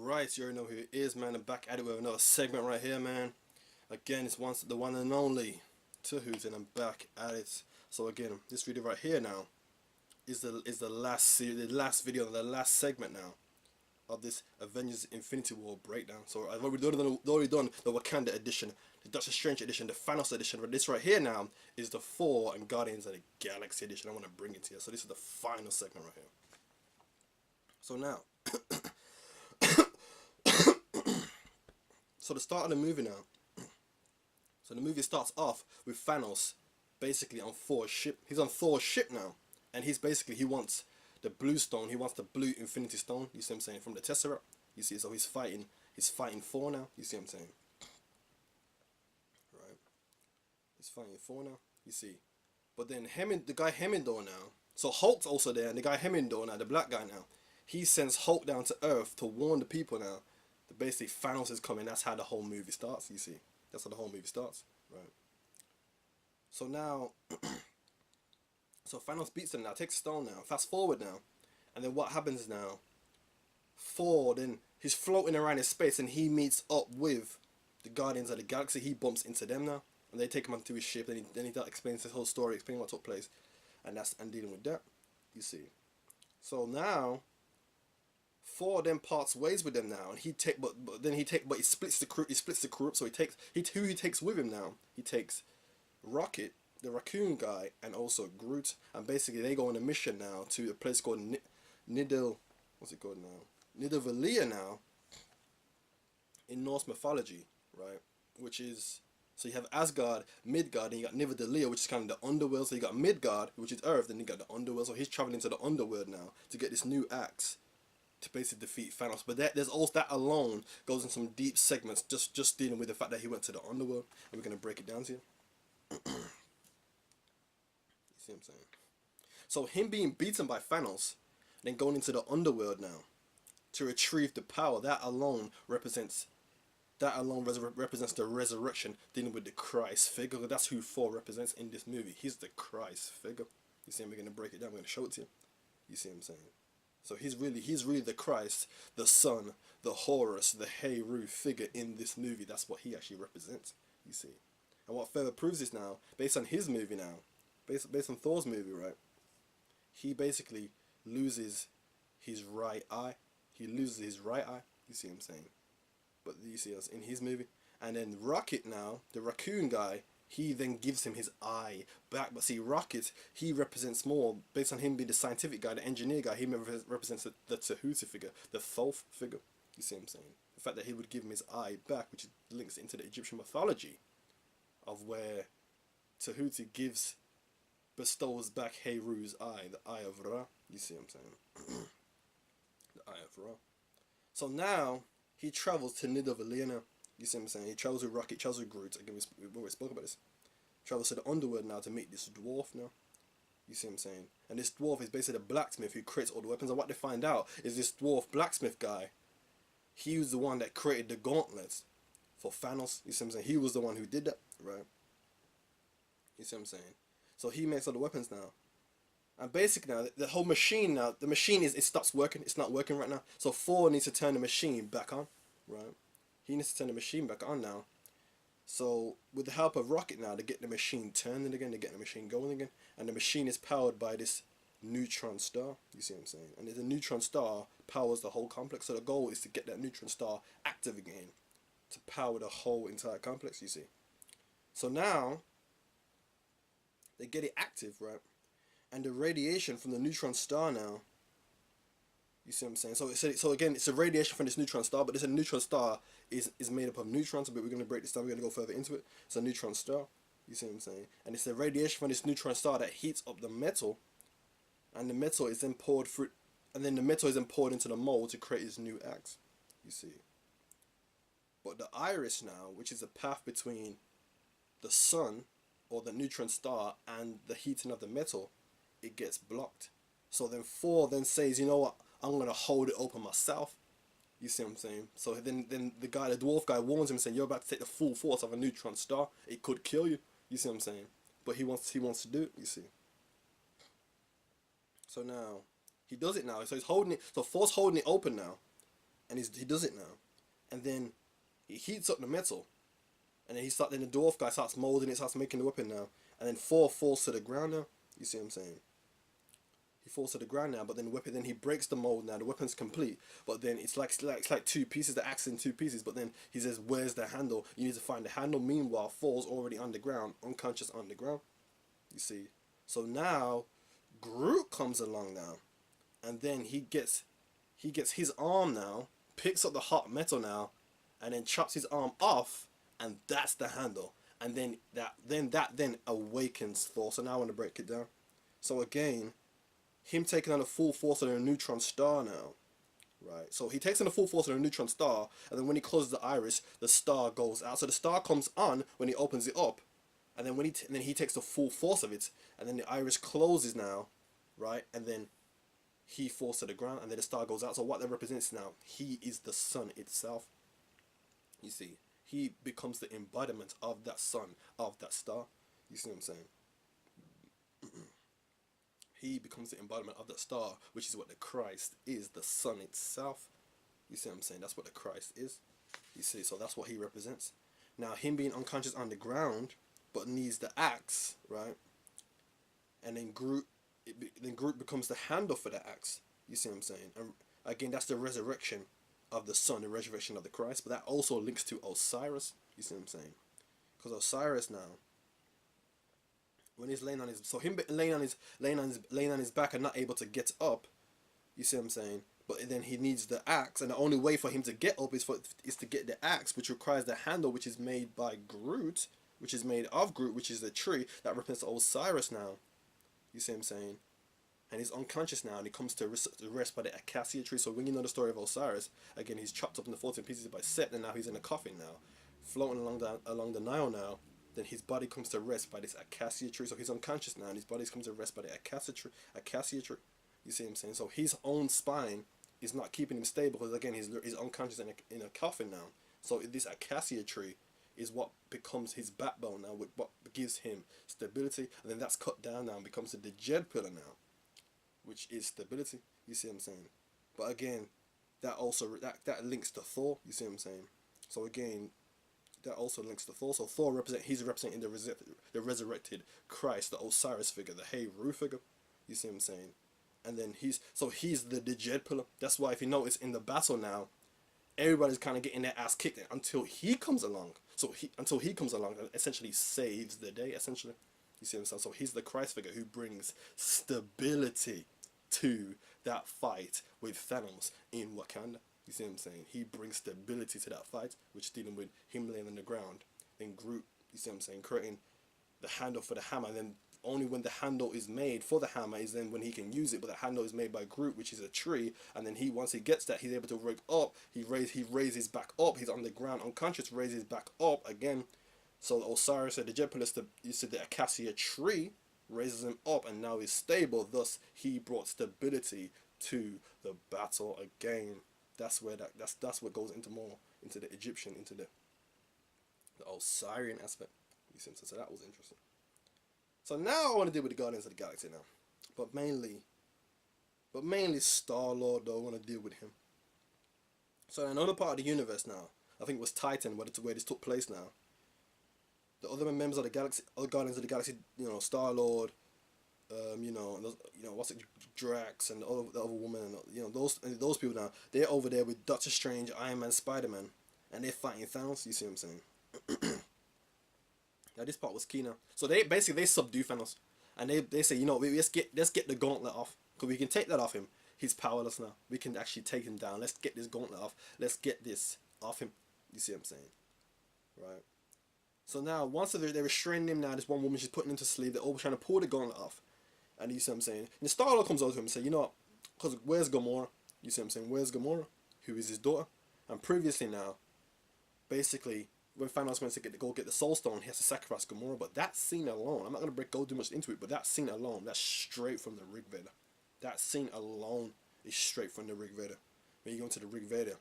Right, you already know who it is, man. I'm back at it with another segment right here, man. Again, it's once the one and only Tehuti, and I'm back at it. So again, this video right here now is the last video, the last segment now of this Avengers Infinity War breakdown. So I've already done the Wakanda edition, the Doctor Strange edition, the Thanos edition, but this right here now is the Thor and Guardians of the Galaxy edition. I want to bring it to you. So this is the final segment right here. So now. So the start of the movie now. So the movie starts off with Thanos basically on Thor's ship. He's on Thor's ship now, and he wants the blue stone. He wants the blue Infinity Stone. You see what I'm saying? From the Tesseract. You see, so he's fighting Thor now. You see what I'm saying? Right. He's fighting Thor now. You see. But then the guy Hemingway now. So Hulk's also there, and the guy Hemingway now, the black guy now, he sends Hulk down to Earth to warn the people now. Basically Thanos is coming. That's how the whole movie starts. You see, that's how the whole movie starts, right? So now, so Thanos beats him now, takes a stone now. Fast forward now, and then what happens now? Thor, then he's floating around in space, and he meets up with the Guardians of the Galaxy. He bumps into them now, and they take him onto his ship. Then he explains his whole story, explaining what took place, and dealing with that. You see, so now. Thor then parts ways with them now, and he splits the crew. He splits the crew up. So who he takes with him now. He takes Rocket, the raccoon guy, and also Groot, and basically they go on a mission now to a place called What's it called now? Nidavellir now. In Norse mythology, right? Which is so you have Asgard, Midgard, and you got Nidavellir, which is kind of the underworld. So you got Midgard, which is Earth, then you got the underworld. So he's traveling to the underworld now to get this new axe to basically defeat Thanos. But there's also that alone goes in some deep segments just dealing with the fact that he went to the underworld, and we're gonna break it down to you. You see what I'm saying? So him being beaten by Thanos, then going into the underworld now to retrieve the power, that alone represents the resurrection, dealing with the Christ figure. That's who Thor represents in this movie. He's the Christ figure. You see, we're gonna break it down. We're gonna show it to you. You see what I'm saying? So he's really the Christ, the Son, the Horus, the Heru figure in this movie. That's what he actually represents, you see. And what further proves this now, based on his movie now, based on Thor's movie, right? He basically loses his right eye. He loses his right eye, you see what I'm saying? But you see us in his movie. And then Rocket now, the raccoon guy, he then gives him his eye back. But see, Rocket, he represents more, based on him being the scientific guy, the engineer guy, he represents the Tehuti figure, the Thoth figure. You see what I'm saying? The fact that he would give him his eye back, which links into the Egyptian mythology of where Tehuti bestows back Heru's eye, the Eye of Ra. You see what I'm saying? The Eye of Ra. So now, he travels to Nidavellir now. You see what I'm saying? He travels with Rocket, travels with Groot. Again, we've already spoke about this. Travels to the underworld now to meet this dwarf now. You see what I'm saying? And this dwarf is basically the blacksmith who creates all the weapons. And what they find out is this dwarf blacksmith guy, he was the one that created the gauntlets for Thanos. You see what I'm saying? He was the one who did that, right? You see what I'm saying? So he makes all the weapons now. And basically now, the whole machine now, the machine it stops working. It's not working right now. So Thor needs to turn the machine back on, right? He needs to turn the machine back on now. So with the help of Rocket now, to get the machine turning again, to get the machine going again. And the machine is powered by this neutron star. You see what I'm saying? And the neutron star powers the whole complex. So the goal is to get that neutron star active again, to power the whole entire complex, you see. So now, they get it active, right? And the radiation from the neutron star now, you see what I'm saying? So again, it's a radiation from this neutron star, but this neutron star is made up of neutrons, but we're going to break this down, we're going to go further into it. It's a neutron star, you see what I'm saying? And it's the radiation from this neutron star that heats up the metal, and the metal is then poured through, and then the metal is then poured into the mold to create this new axe, you see. But the iris now, which is a path between the sun, or the neutron star, and the heating of the metal, it gets blocked. So then Thor then says, you know what, I'm going to hold it open myself. You see what I'm saying? So then the dwarf guy warns him, saying, you're about to take the full force of a neutron star. It could kill you. You see what I'm saying? But he wants to do it, you see. So now, he does it now. So he's holding it, so Thor's holding it open now. and he does it now, and then he heats up the metal, and then the dwarf guy starts molding it, starts making the weapon now, and then Thor falls to the ground now. You see what I'm saying? He falls to the ground now, but then the weapon, then he breaks the mold now. The weapon's complete, but then it's like two pieces. The axe in two pieces, but then he says, "Where's the handle?" You need to find the handle. Meanwhile, Thor's already underground, unconscious underground. You see, so now Groot comes along now, and then he gets his arm now, picks up the hot metal now, and then chops his arm off, and that's the handle. And then awakens Thor. So now I want to break it down. So again, him taking on the full force of the neutron star now, right? So he takes on the full force of the neutron star, and then when he closes the iris, the star goes out. So the star comes on when he opens it up, and then then he takes the full force of it, and then the iris closes now, right? And then he falls to the ground, and then the star goes out. So what that represents now, he is the sun itself. You see, he becomes the embodiment of that sun, of that star. You see what I'm saying? He becomes the embodiment of that star, which is what the Christ is, the sun itself. You see what I'm saying? That's what the Christ is. You see, so that's what he represents. Now, him being unconscious on the ground, but needs the axe, right? And then Groot becomes the handle for the axe. You see what I'm saying? And again, that's the resurrection of the sun, the resurrection of the Christ. But that also links to Osiris. You see what I'm saying? Because Osiris now, when he's laying on his, so him laying on his back and not able to get up, you see what I'm saying? But then he needs the axe, and the only way for him to get up is to get the axe, which requires the handle, which is made by Groot, which is made of Groot, which is the tree that represents Osiris now. You see what I'm saying? And he's unconscious now, and he comes to rest by the acacia tree. So when you know the story of Osiris, again, he's chopped up into 14 pieces by Set, and now he's in a coffin now, floating along the Nile now. Then his body comes to rest by this acacia tree. So he's unconscious now, and his body comes to rest by the acacia tree. You see what I'm saying? So his own spine is not keeping him stable, because again, he's unconscious in a coffin now. So this acacia tree is what becomes his backbone now, what gives him stability. And then that's cut down now and becomes the Decoded pillar now, which is stability. You see what I'm saying? But again, that also that links to Thor. You see what I'm saying? So again, that also links to Thor. So Thor he's representing the resurrected Christ, the Osiris figure, the Heru figure. You see what I'm saying? And then he's the Decoded pillar. That's why if you notice in the battle now, everybody's kind of getting their ass kicked until he comes along. Until he comes along and essentially saves the day. Essentially, you see what I'm saying? So he's the Christ figure who brings stability to that fight with Thanos in Wakanda. You see what I'm saying? He brings stability to that fight, which is dealing with him laying on the ground. Then Groot, you see what I'm saying, creating the handle for the hammer. And then only when the handle is made for the hammer is then when he can use it. But the handle is made by Groot, which is a tree. And then once he gets that, he's able to rig up. He raises back up. He's on the ground unconscious, raises back up again. So Osiris, the Decoded, you said the acacia tree raises him up, and now he's stable. Thus, he brought stability to the battle again. That's where that's what goes into more into the Egyptian, into the Osirian aspect. You see, so that was interesting. So now I want to deal with the Guardians of the Galaxy now, but mainly Star-Lord. Though I want to deal with him. So another part of the universe now, I think it was Titan, where this took place now. The other members of the galaxy, other Guardians of the Galaxy, Star-Lord, what's it, Drax, and the other woman, and those people now, they're over there with Doctor Strange, Iron Man, Spider-Man, and they're fighting Thanos. You see what I'm saying? Now this part was key now. So they subdue Thanos, and they say, let's get the gauntlet off, because we can take that off him. He's powerless now. We can actually take him down. Let's get this gauntlet off. Let's get this off him. You see what I'm saying? Right. So now, once they're restraining him now, this one woman, she's putting him to sleep. They're all trying to pull the gauntlet off. And you see what I'm saying? And Star-Lord comes over to him and says, because where's Gamora? You see what I'm saying? Where's Gamora? Who is his daughter? And previously now, basically, when Thanos went to go get the Soul Stone, he has to sacrifice Gamora. But that scene alone, I'm not going to go too much into it, but that scene alone, that's straight from the Rig Veda. That scene alone is straight from the Rig Veda. When you go into the Rig Veda,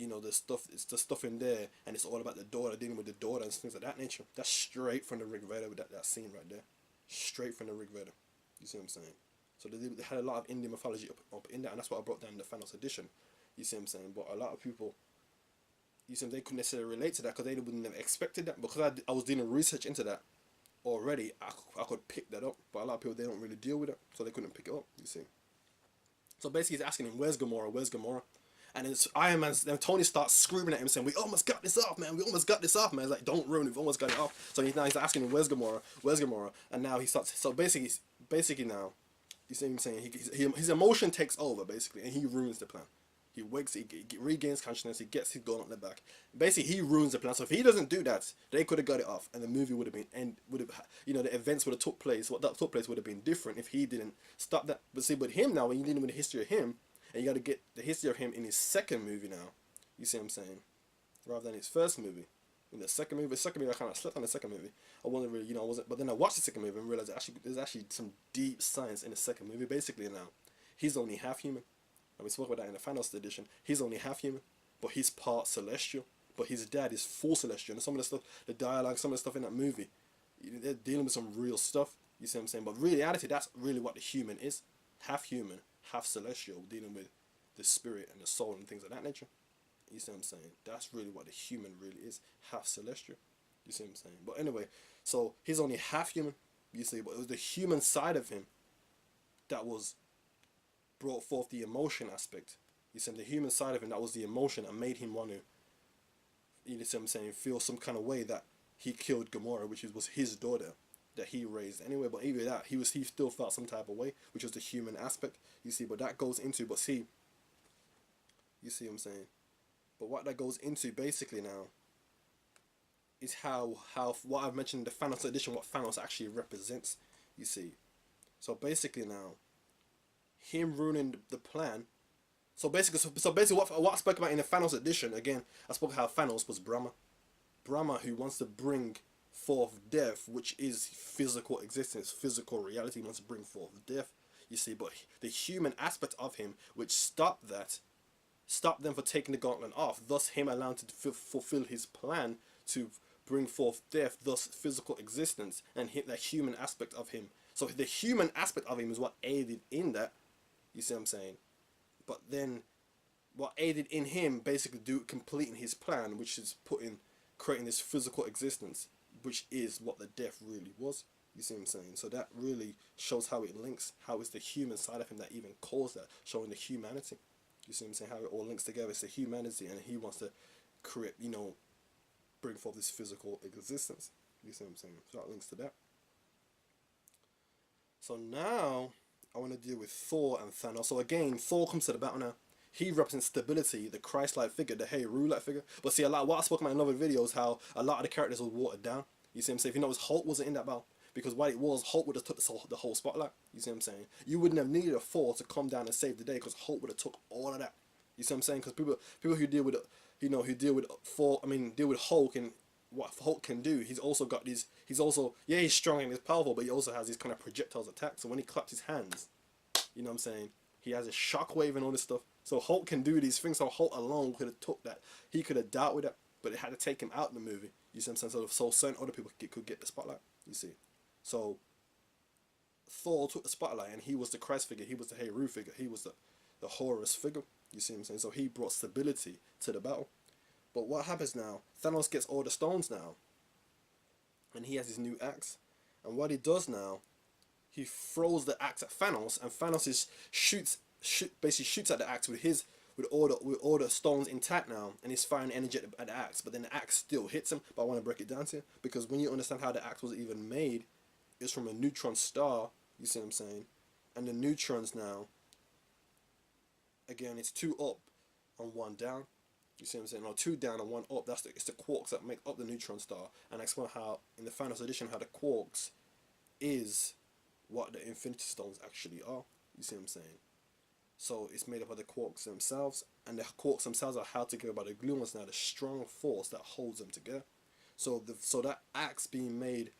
it's the stuff in there, and it's all about the daughter, dealing with the daughter and things of that nature. That's straight from the Rig Veda, with that scene right there. Straight from the Rig Veda. You see what I'm saying? So they had a lot of Indian mythology up in there, and that's what I brought down in the Thanos edition. You see what I'm saying? But a lot of people, you see, they couldn't necessarily relate to that because they wouldn't have expected that. Because I was doing research into that already, I could pick that up. But a lot of people, they don't really deal with it, so they couldn't pick it up. You see. So basically, he's asking him, "Where's Gamora? Where's Gamora?" And it's Iron Man. Then Tony starts screaming at him, saying, "We almost got this off, man. We almost got this off, man." It's like, "Don't ruin it. We've almost got it off." So now he's asking him, "Where's Gamora? Where's Gamora?" And now he starts. So basically now, you see what I'm saying? His emotion takes over basically, and he ruins the plan. He wakes, he regains consciousness, he gets his gun on the back. Basically, he ruins the plan. So if he doesn't do that, they could have got it off, and the movie would have been, and would have, the events would have took place. What that took place would have been different if he didn't stop that. But see, with him now, when you're dealing with the history of him, and you got to get the history of him in his second movie now. You see what I'm saying? Rather than his first movie. In the second movie, I kind of slept on the second movie. I wasn't really, I wasn't. But then I watched the second movie and realized there's actually some deep science in the second movie. Basically, now he's only half human. And we spoke about that in the Thanos edition. He's only half human, but he's part celestial. But his dad is full celestial. And some of the stuff, the dialogue, some of the stuff in that movie, they're dealing with some real stuff. You see what I'm saying? But in reality, that's really what the human is. Half human, half celestial, dealing with the spirit and the soul and things of that nature. You see what I'm saying? That's really what the human really is. Half celestial. You see what I'm saying? But anyway, so he's only half human, you see, but it was the human side of him that was brought forth the emotion aspect. You see, the human side of him, that was the emotion that made him want to, you see what I'm saying, feel some kind of way that he killed Gamora, which was his daughter that he raised anyway. But even that, he still felt some type of way, which was the human aspect. You see, but that goes into, but see, you see what I'm saying? But what that goes into basically now is how what I've mentioned in the Thanos edition, what Thanos actually represents, you see. So basically now, him ruining the plan. So basically what I spoke about in the Thanos edition, again, I spoke how Thanos was Brahma. Brahma who wants to bring forth death, which is physical existence, physical reality, wants to bring forth death, you see. But the human aspect of him, which stopped them from taking the gauntlet off, thus him allowing to fulfill his plan to bring forth death, thus physical existence, and hit that human aspect of him. So the human aspect of him is what aided in that, you see what I'm saying? But then what aided in him basically completing his plan, which is creating this physical existence, which is what the death really was. You see what I'm saying? So that really shows how it links, how it's the human side of him that even caused that, showing the humanity. You see what I'm saying? How it all links together. It's the humanity, and he wants to create, bring forth this physical existence. You see what I'm saying? So that links to that. So now I want to deal with Thor and Thanos. So again, Thor comes to the battle now. He represents stability, the Christ-like figure, the Heru-like figure. But see, what I spoke about in other videos, how a lot of the characters were watered down. You see what I'm saying? If you notice, Hulk wasn't in that battle. Because what it was, Hulk would have took the whole spotlight. You see what I'm saying? You wouldn't have needed a Thor to come down and save the day, because Hulk would have took all of that. You see what I'm saying? Because people who deal with, deal with Hulk and what Hulk can do, he's also got these. He's strong and he's powerful, but he also has these kind of projectiles attacks. So when he claps his hands, you know what I'm saying, he has a shockwave and all this stuff. So Hulk can do these things. So Hulk alone could have took that. He could have dealt with that, but it had to take him out in the movie. You see what I'm saying? So certain other people could get the spotlight. You see. So Thor took the spotlight, and he was the Christ figure. He was the Heru figure. He was the Horus figure. You see what I'm saying? So he brought stability to the battle. But what happens now? Thanos gets all the stones now, and he has his new axe. And what he does now, he throws the axe at Thanos, and Thanos basically shoots at the axe with all the stones intact now, and he's firing energy at the axe. But then the axe still hits him. But I want to break it down to you, because when you understand how the axe was even made, it's from a neutron star. You see what I'm saying? And the neutrons now, again, it's 2 up and 1 down. You see what I'm saying? Or 2 down and 1 up. It's the quarks that make up the neutron star. And I explain how in the Thanos edition how the quarks is what the Infinity Stones actually are. You see what I'm saying? So it's made up of the quarks themselves, and the quarks themselves are held together by the gluons now, the strong force that holds them together. So that axe being made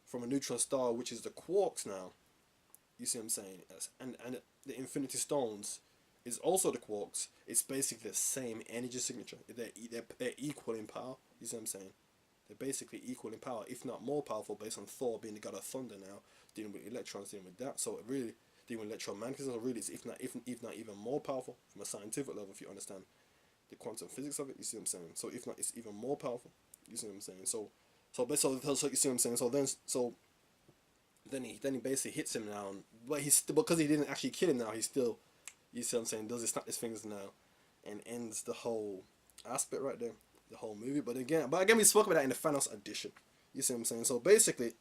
from a neutron star, which is the quarks now, you see what I'm saying? And the Infinity Stones is also the quarks. It's basically the same energy signature. They're equal in power. You see what I'm saying? They're basically equal in power, if not more powerful, based on Thor being the god of thunder now, dealing with electrons, dealing with that. So really, dealing with electromagnetism, or really, it's if not even more powerful from a scientific level, if you understand the quantum physics of it. You see what I'm saying? So if not, it's even more powerful. You see what I'm saying? So you see what I'm saying? Then he basically hits him now, but because he didn't actually kill him now, he's still, you see what I'm saying, does he snap his fingers now, and ends the whole aspect right there, the whole movie. But again, we spoke about that in the Thanos edition. You see what I'm saying? So basically,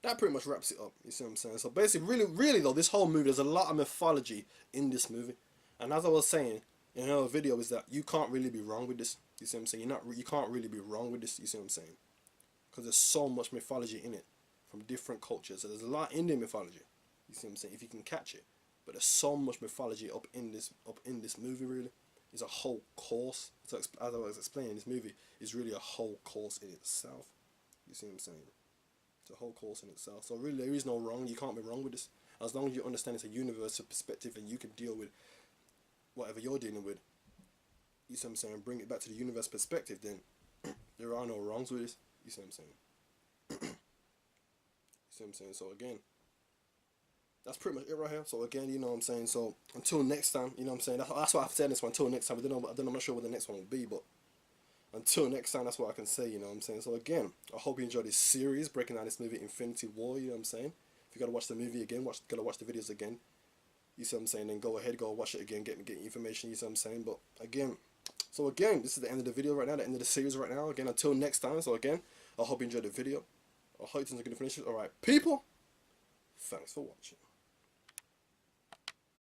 that pretty much wraps it up. You see what I'm saying? So basically, really though, this whole movie, there's a lot of mythology in this movie, and as I was saying in another video, is that you can't really be wrong with this. You see what I'm saying? You can't really be wrong with this. You see what I'm saying? Because there's so much mythology in it from different cultures. So there's a lot in the mythology. You see what I'm saying? If you can catch it, but there's so much mythology up in this movie. Really, it's a whole course. So as I was explaining, this movie is really a whole course in itself. You see what I'm saying? It's a whole course in itself. So really, there is no wrong. You can't be wrong with this. As long as you understand it's a universal perspective and you can deal with whatever you're dealing with. You see what I'm saying? Bring it back to the universe perspective. Then there are no wrongs with this. You see what I'm saying? You see what I'm saying? So again, that's pretty much it right here. So again, you know what I'm saying? So until next time, you know what I'm saying? That's what I've said this one. Until next time, I'm not sure what the next one will be, but until next time, that's what I can say, you know what I'm saying? So again, I hope you enjoyed this series, breaking down this movie, Infinity War, you know what I'm saying? If you gotta watch the movie again, gotta watch the videos again, you see what I'm saying? Then go ahead, go watch it again, get information, you see what I'm saying? But again, this is the end of the video right now, the end of the series right now. Again, until next time, so again, I hope you enjoyed the video. I hope it's a good finish. Alright, people, thanks for watching.